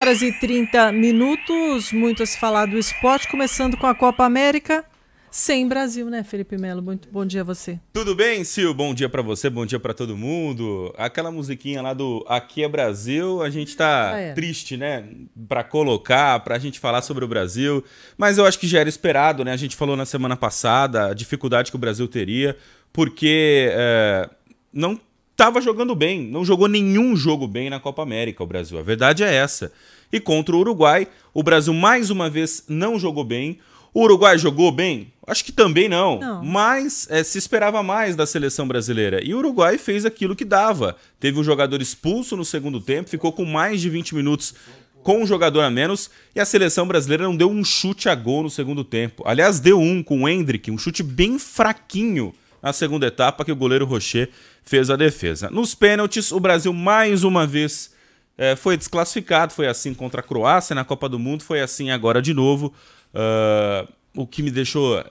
6h30, muito a se falar do esporte, começando com a Copa América, sem Brasil, né, Felipe Melo? Muito bom dia a você. Tudo bem, Sil? Bom dia pra você, bom dia pra todo mundo. Aquela musiquinha lá do Aqui é Brasil, a gente tá triste, né, pra colocar, pra gente falar sobre o Brasil, mas eu acho que já era esperado, né? A gente falou na semana passada a dificuldade que o Brasil teria, porque não estava jogando bem, não jogou nenhum jogo bem na Copa América o Brasil, a verdade é essa. E contra o Uruguai, o Brasil mais uma vez não jogou bem. O Uruguai jogou bem? Acho que também não. Mas se esperava mais da seleção brasileira. E o Uruguai fez aquilo que dava. Teve um jogador expulso no segundo tempo, ficou com mais de 20 minutos com um jogador a menos, e a seleção brasileira não deu um chute a gol no segundo tempo. Aliás, deu um com o Endrick, um chute bem fraquinho na segunda etapa, que o goleiro Rocher fez a defesa. Nos pênaltis, o Brasil mais uma vez foi desclassificado. Foi assim contra a Croácia na Copa do Mundo, foi assim agora de novo. O que me deixou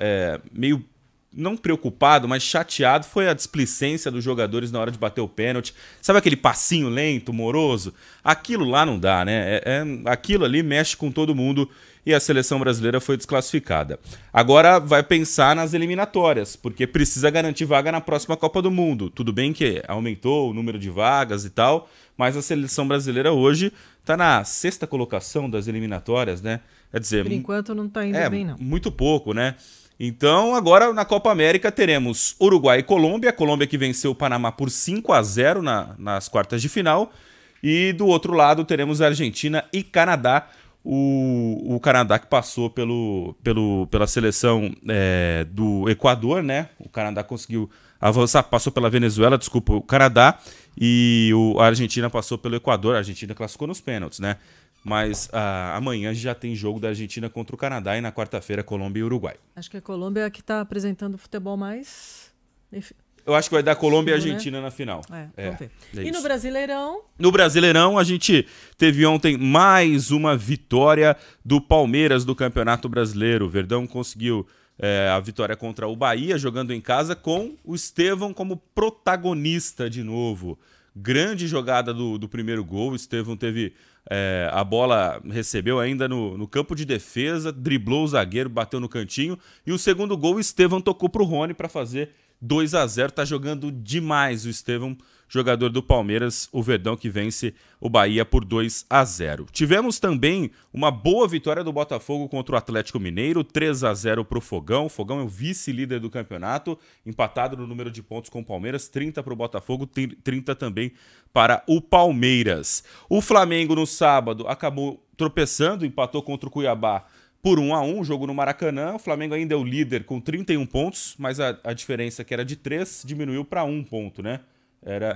meio, não preocupado, mas chateado foi a displicência dos jogadores na hora de bater o pênalti. Sabe aquele passinho lento, moroso? Aquilo lá não dá, né? Aquilo ali mexe com todo mundo e a seleção brasileira foi desclassificada. Agora vai pensar nas eliminatórias, porque precisa garantir vaga na próxima Copa do Mundo. Tudo bem que aumentou o número de vagas e tal, mas a seleção brasileira hoje está na 6ª colocação das eliminatórias, né? Quer dizer, por enquanto não está indo bem, não. Muito pouco, né? Então, agora na Copa América teremos Uruguai e Colômbia. A Colômbia que venceu o Panamá por 5-0 nas quartas de final. E do outro lado teremos a Argentina e Canadá. O Canadá que passou pela seleção do Equador, né? O Canadá conseguiu avançar, passou pela Venezuela, desculpa, o Canadá. E a Argentina passou pelo Equador. A Argentina classificou nos pênaltis, né? Mas amanhã já tem jogo da Argentina contra o Canadá e na quarta-feira Colômbia e Uruguai. Acho que a Colômbia é a que está apresentando o futebol mais... Eu acho que vai dar Colômbia e Argentina, né? Na final. Vamos ver. E no Brasileirão? No Brasileirão, a gente teve ontem mais uma vitória do Palmeiras do Campeonato Brasileiro. O Verdão conseguiu a vitória contra o Bahia, jogando em casa com o Estevão como protagonista de novo. Grande jogada do primeiro gol. O Estevão teve a bola, recebeu ainda no campo de defesa, driblou o zagueiro, bateu no cantinho. E o segundo gol, o Estevão tocou para o Rony para fazer 2-0. Tá jogando demais o Estevão, jogador do Palmeiras, o Verdão que vence o Bahia por 2-0. Tivemos também uma boa vitória do Botafogo contra o Atlético Mineiro, 3-0 para o Fogão. O Fogão é o vice-líder do campeonato, empatado no número de pontos com o Palmeiras, 30 para o Botafogo, 30 também para o Palmeiras. O Flamengo no sábado acabou tropeçando, empatou contra o Cuiabá por 1-1, jogo no Maracanã. O Flamengo ainda é o líder com 31 pontos, mas a diferença que era de 3 diminuiu para 1 ponto, né?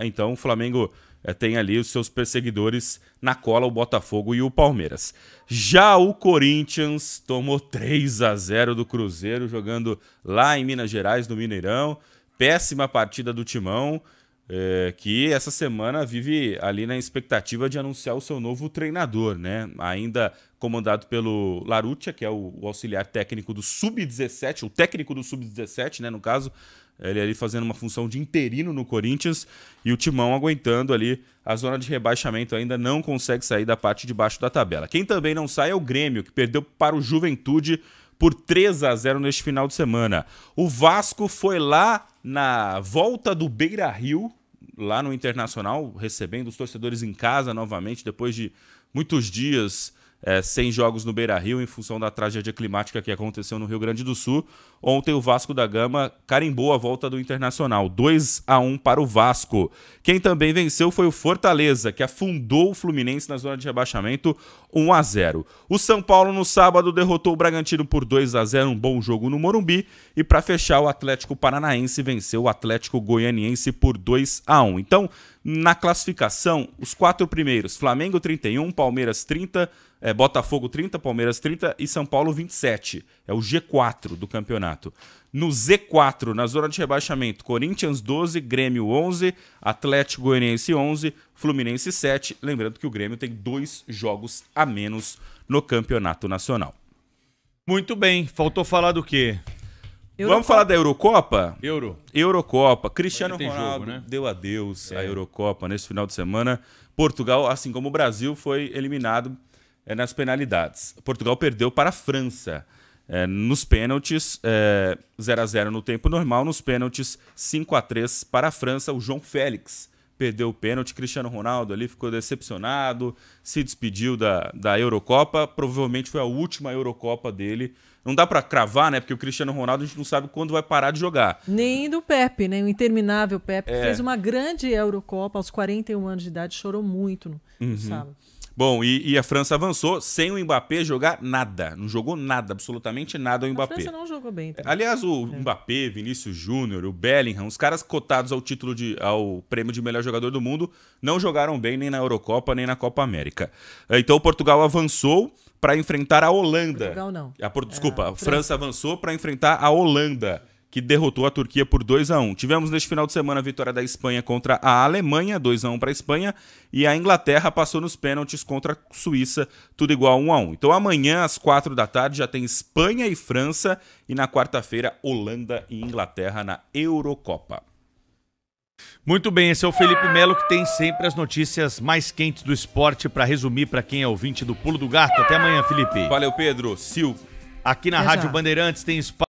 Então o Flamengo tem ali os seus perseguidores na cola, o Botafogo e o Palmeiras. Já o Corinthians tomou 3-0 do Cruzeiro, jogando lá em Minas Gerais, no Mineirão. Péssima partida do Timão, que essa semana vive ali na expectativa de anunciar o seu novo treinador, né? Ainda comandado pelo Laruccia, que é o auxiliar técnico do Sub-17, o técnico do Sub-17, né, no caso. Ele ali fazendo uma função de interino no Corinthians, e o Timão aguentando ali a zona de rebaixamento, ainda não consegue sair da parte de baixo da tabela. Quem também não sai é o Grêmio, que perdeu para o Juventude por 3-0 neste final de semana. O Vasco foi lá na volta do Beira-Rio, lá no Internacional, recebendo os torcedores em casa novamente, depois de muitos dias sem jogos no Beira-Rio, em função da tragédia climática que aconteceu no Rio Grande do Sul. Ontem o Vasco da Gama carimbou a volta do Internacional, 2-1 para o Vasco. Quem também venceu foi o Fortaleza, que afundou o Fluminense na zona de rebaixamento, 1-0. O São Paulo no sábado derrotou o Bragantino por 2-0, um bom jogo no Morumbi. E para fechar, o Atlético Paranaense venceu o Atlético Goianiense por 2-1. Então, na classificação, os 4 primeiros, Flamengo 31, Palmeiras 30, Botafogo 30, Palmeiras 30 e São Paulo 27. É o G4 do campeonato. No Z4, na zona de rebaixamento, Corinthians 12, Grêmio 11, Atlético Goianiense 11, Fluminense 7. Lembrando que o Grêmio tem 2 jogos a menos no campeonato nacional. Muito bem, faltou falar do quê? Vamos falar da Eurocopa? Eurocopa. Cristiano Ronaldo deu adeus à Eurocopa nesse final de semana. Portugal, assim como o Brasil, foi eliminado nas penalidades. Portugal perdeu para a França. Nos pênaltis, 0-0 no tempo normal. Nos pênaltis, 5-3 para a França. O João Félix perdeu o pênalti. Cristiano Ronaldo ali ficou decepcionado, se despediu da Eurocopa. Provavelmente foi a última Eurocopa dele. Não dá para cravar, né? Porque o Cristiano Ronaldo a gente não sabe quando vai parar de jogar. Nem do Pepe, né? O interminável Pepe fez uma grande Eurocopa aos 41 anos de idade, chorou muito no sábado. Bom, e a França avançou sem o Mbappé jogar nada. Não jogou nada, absolutamente nada o Mbappé. A França não jogou bem. Também. Aliás, o Mbappé, Vinícius Júnior, o Bellingham, os caras cotados ao prêmio de melhor jogador do mundo, não jogaram bem nem na Eurocopa, nem na Copa América. Então, Portugal avançou para enfrentar a Holanda. Portugal não. A França avançou para enfrentar a Holanda, que derrotou a Turquia por 2-1. Tivemos neste final de semana a vitória da Espanha contra a Alemanha, 2-1 para a Espanha, e a Inglaterra passou nos pênaltis contra a Suíça, tudo igual 1-1. Então amanhã, às 4 da tarde, já tem Espanha e França, e na quarta-feira, Holanda e Inglaterra na Eurocopa. Muito bem, esse é o Felipe Melo, que tem sempre as notícias mais quentes do esporte para resumir para quem é ouvinte do Pulo do Gato. Até amanhã, Felipe. Valeu, Pedro. Sil. Aqui na Rádio Bandeirantes tem espaço.